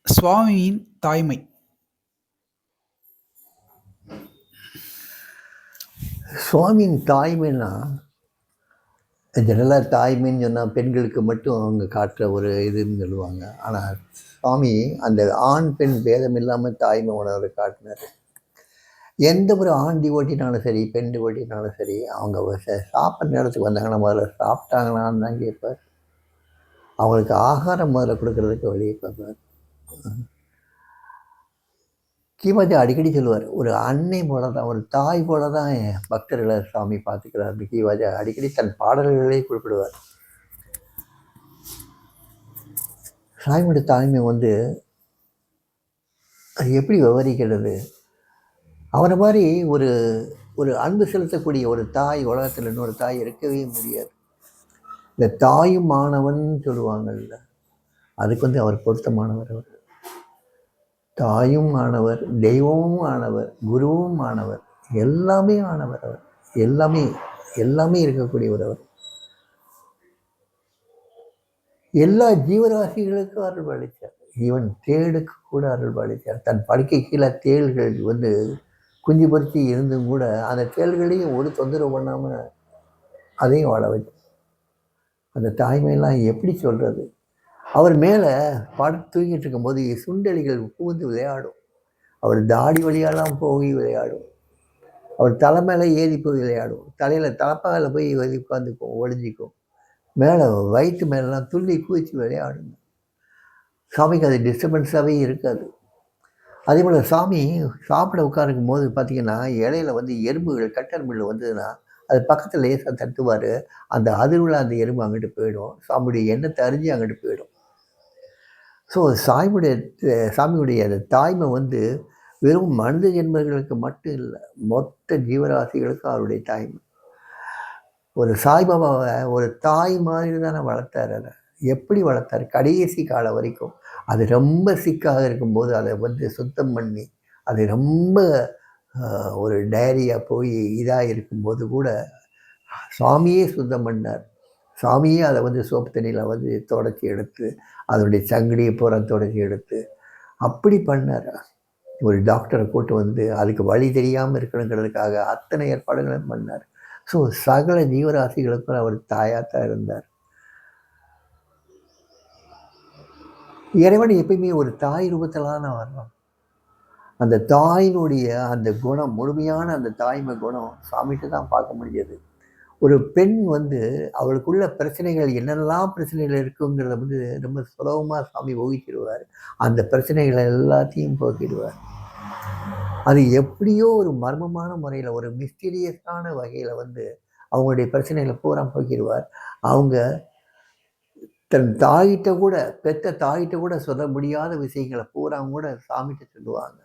சுவாமியின் தாய்மை. சுவாமியின் தாய்மைன்னா ஜெனரலாக தாய்மைன்னு சொன்னால் பெண்களுக்கு மட்டும் அவங்க காட்டுற ஒரு இதுன்னு சொல்லுவாங்க. ஆனால் சுவாமி அந்த ஆண் பெண் பேதம் இல்லாமல் தாய்மை உணர்வை காட்டினார். எந்த ஒரு ஆண் டிவோட்டினாலும் சரி, பெண் டிவோட்டினாலும் சரி, அவங்க சாப்பிட்ற நேரத்துக்கு வந்தாங்கன்னா முதல்ல சாப்பிட்டாங்களான்னு தான் கேட்பார். அவங்களுக்கு ஆகாரம் முதல்ல கொடுக்கறதுக்கு வழியை பார்ப்பார். கீமாஜி அடிக்கடி சொல்லுவார், ஒரு அன்னை போல தான், ஒரு தாய் போல தான் என் பக்தர்களை சாமி பார்த்துக்கிறார். கீமாஜி அடிக்கடி தன் பாடல்களே குறிப்பிடுவார். சாமியோட தாய்மை அது எப்படி விவரிக்கிறது? அவரை மாதிரி ஒரு ஒரு அன்பு செலுத்தக்கூடிய ஒரு தாய் உலகத்தில் இன்னொரு தாய் இருக்கவே முடியாது. இந்த தாயும் மாணவன் சொல்லுவாங்கல்ல, அதுக்கு அவர் பொருத்தமானவர். அவர் தாயும் ஆனவர், தெய்வமும் ஆனவர், குருவும் ஆனவர், எல்லாமே ஆனவர். அவர் எல்லாமே எல்லாமே இருக்கக்கூடியவர். அவர் எல்லா ஜீவராசிகளுக்கும் அருள் அளித்தார். ஈவன் தேளுக்கு கூட அருள் அளித்தார். தன் படுக்கை கீழே தேள்கள் குஞ்சு பொறிச்சி இருந்தும் கூட அந்த தேள்களையும் ஒரு தொந்தரவு பண்ணாமல் அதையும் வாழ வச்சு. அந்த தாய்மையெல்லாம் எப்படி சொல்கிறது? அவர் மேலே படம் தூங்கிட்டு இருக்கும்போது சுண்டெலிகள் பூந்து விளையாடும். அவர் தாடி வழியெல்லாம் போய் விளையாடும். அவர் தலை மேலே ஏறி போய் விளையாடும். தலையில் தலைப்பாகையில் போய் உட்காந்துக்கும், ஒழிஞ்சிக்கும். மேலே வயிற்று மேலெலாம் துள்ளி குதிச்சு விளையாடுங்க. சாமிக்கு அது டிஸ்டர்பன்ஸாகவே இருக்காது. அதே போல் சாமி சாப்பிட உட்காருக்கும் போது பார்த்திங்கன்னா இலையில எறும்புகள் கட்டெரும்புகள் வந்ததுன்னா அது பக்கத்தில் லேசாக தட்டுவார். அந்த அதிர்வுள்ள அந்த எறும்பு அங்கிட்டு போயிடும். சாமியுடைய எண்ணத்தை அறிஞ்சு அங்கிட்டு போயிடும். ஸோ சாமியுடைய அந்த தாய்மை வெறும் மனித ஜென்மர்களுக்கு மட்டும் இல்லை, மொத்த ஜீவராசிகளுக்கும் அவருடைய தாய்மை. ஒரு சாய்பாபாவை ஒரு தாய் மாதிரி தானே வளர்த்தார். அதை எப்படி வளர்த்தார்? கடைசி காலம் வரைக்கும். அது ரொம்ப சிக்காக இருக்கும்போது அதை சுத்தம் பண்ணி, அது ரொம்ப ஒரு டைரியாக போய் இதாக இருக்கும்போது கூட சாமியே சுத்தம் பண்ணார். சாமியே அதை சோப்பு தண்ணியில் தொடச்சி எடுத்து, அதனுடைய சங்கிலியை பூரா தொடச்சி எடுத்து அப்படி பண்ணார். ஒரு டாக்டரை கூட்டு அதுக்கு வழி தெரியாமல் இருக்கணுங்கிறதுக்காக அத்தனை ஏற்பாடுகளும் பண்ணார். ஸோ சகல ஜீவராசிகளுக்கும் அவர் தாயாத்தான் இருந்தார். இறைவன் எப்பயுமே ஒரு தாய் ரூபத்தில் தான் வரணும். அந்த தாயினுடைய அந்த குணம், முழுமையான அந்த தாய்மை குணம் சாமிகிட்ட தான் பார்க்க முடியாது. ஒரு பெண் அவளுக்குள்ள பிரச்சனைகள் என்னெல்லாம் பிரச்சனைகள் இருக்குங்கிறத ரொம்ப சுலபமாக சாமி ஊகிச்சிடுவார். அந்த பிரச்சனைகளை எல்லாத்தையும் போக்கிடுவார். அது எப்படியோ ஒரு மர்மமான முறையில், ஒரு மிஸ்டீரியஸான வகையில் அவங்களுடைய பிரச்சனைகளை பூரா போக்கிடுவார். அவங்க தன் தாயிட்ட கூட, பெத்த தாயிட்ட கூட சொல்ல முடியாத விஷயங்களை பூரா கூட சாமிகிட்ட சொல்லுவாங்க.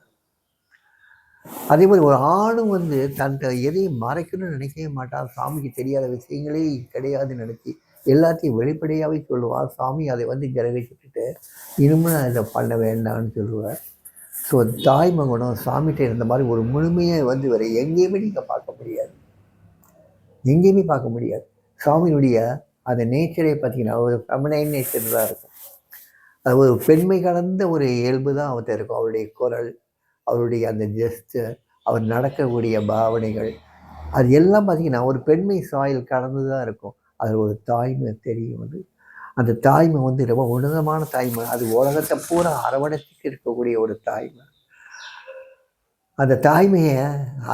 அதே மாதிரி ஒரு ஆணும் தன் எதையும் மறைக்கணும்னு நினைக்கவே மாட்டான். சாமிக்கு தெரியாத விஷயங்களே கிடையாதுன்னு நினச்சி எல்லாத்தையும் வெளிப்படையாகவே சொல்லுவார். சாமி அதை கிரகிச்சுட்டு இனிமேல் நான் இதை பண்ண வேண்டாம்னு சொல்லுவார். ஸோ தாய்மை குணம் சாமிகிட்ட இருந்த மாதிரி ஒரு முழுமையை வேறு எங்கேயுமே நீங்கள் பார்க்க முடியாது. எங்கேயுமே பார்க்க முடியாது. சாமியினுடைய அந்த நேச்சரே பார்த்தீங்கன்னா ஒரு ஃபெமினைன் நேச்சர் தான் இருக்கும். அது ஒரு பெண்மை கலந்த ஒரு இயல்பு தான் அவர்கிட்ட இருக்கும். அவருடைய குரல், அவருடைய அந்த ஜெஸ்டர், அவர் நடக்கக்கூடிய பாவனைகள், அது எல்லாம் பார்த்திங்கன்னா ஒரு பெண்மை சாயல் கலந்து தான் இருக்கும். அதில் ஒரு தாய்மை தெரியும். அந்த தாய்மை ரொம்ப உன்னதமான தாய்மை. அது உலகத்தை பூரா அரவணைச்சிட்டு இருக்கக்கூடிய ஒரு தாய்மை. அந்த தாய்மையை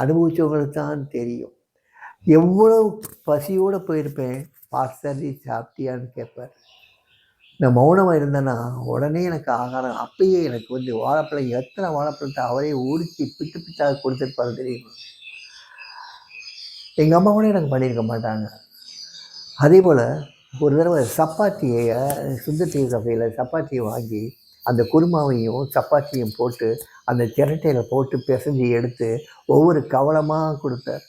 அனுபவிச்சவங்களுக்கு தான் தெரியும். எவ்வளோ பசியோடு போயிருப்பேன், பாஸ்டர் சாப்பிட்டியான்னு கேட்பார். நான் மௌனமாக இருந்தேன்னா உடனே எனக்கு ஆகாரம். அப்பயே எனக்கு வாழைப்பழம், எத்தனை வாழைப்பழத்தை அவரே உரிச்சி பிட்டு பிட்டாக கொடுத்துருப்பாரு தெரியுமா. எங்கள் அம்மா கூட எனக்கு பண்ணியிருக்க மாட்டாங்க. அதே போல் ஒரு தடவை சப்பாத்தியை சுந்தர் கஃபேயில் சப்பாத்தியை வாங்கி அந்த குருமாவையும் சப்பாத்தியும் போட்டு அந்த சிரட்டையில் போட்டு பிசைஞ்சு எடுத்து ஒவ்வொரு கவலமாக கொடுத்தார்.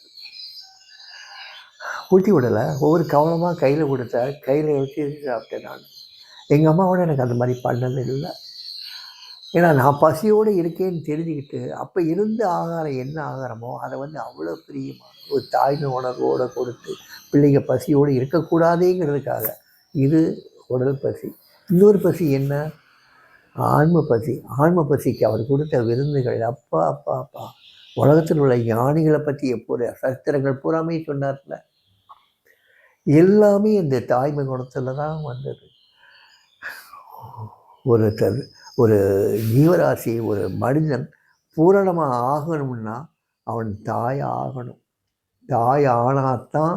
ஊட்டி விடலை, ஒவ்வொரு கவலமாக கையில் கொடுத்தார். கையில் வச்சு சாப்பிட்டேன் நான். எங்கள் அம்மாவோட எனக்கு அந்த மாதிரி பண்ணது இல்லை. ஏன்னா நான் பசியோடு இருக்கேன்னு தெரிஞ்சுக்கிட்டு அப்போ இருந்த ஆகாரம் என்ன ஆகாரமோ அதை அவ்வளோ பிரியமாக ஒரு தாய்மை உணர்வோடு கொடுத்து பிள்ளைங்க பசியோடு இருக்கக்கூடாதேங்கிறதுக்காக. இது உடல் பசி. இன்னொரு பசி என்ன? ஆன்ம பசி, ஆன்ம பசிக்கு அவர் கொடுத்த விருந்துகள் அப்பா அப்பா அப்பா. உலகத்தில் உள்ள ஞானிகளை பற்றி எப்போது சரித்திரங்கள் பூராமே சொன்னார்ல, எல்லாமே இந்த தாய்மை குணத்தில் தான் வந்தது. ஒரு ஜீவராசி, ஒரு மனிதன் பூரணமாக ஆகணும்னா அவன் தாய் ஆகணும். தாய் ஆனாத்தான்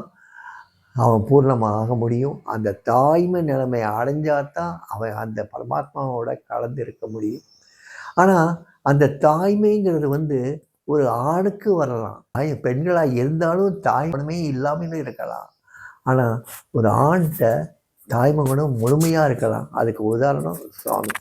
அவன் பூர்ணமாக ஆக முடியும். அந்த தாய்மை நிலைமை அடைஞ்சாதான் அவன் அந்த பரமாத்மாவோட கலந்து இருக்க முடியும். ஆனால் அந்த தாய்மைங்கிறது வந்து ஒரு ஆணுக்கு வரலாம், பெண்களாக இருந்தாலும் தாய்மனமே இல்லாமலும் இருக்கலாம். ஆனால் ஒரு ஆண்கிட்ட தாய்மை குணம் முழுமையாக இருக்கலாம். அதுக்கு உதாரணம் சுவாமி.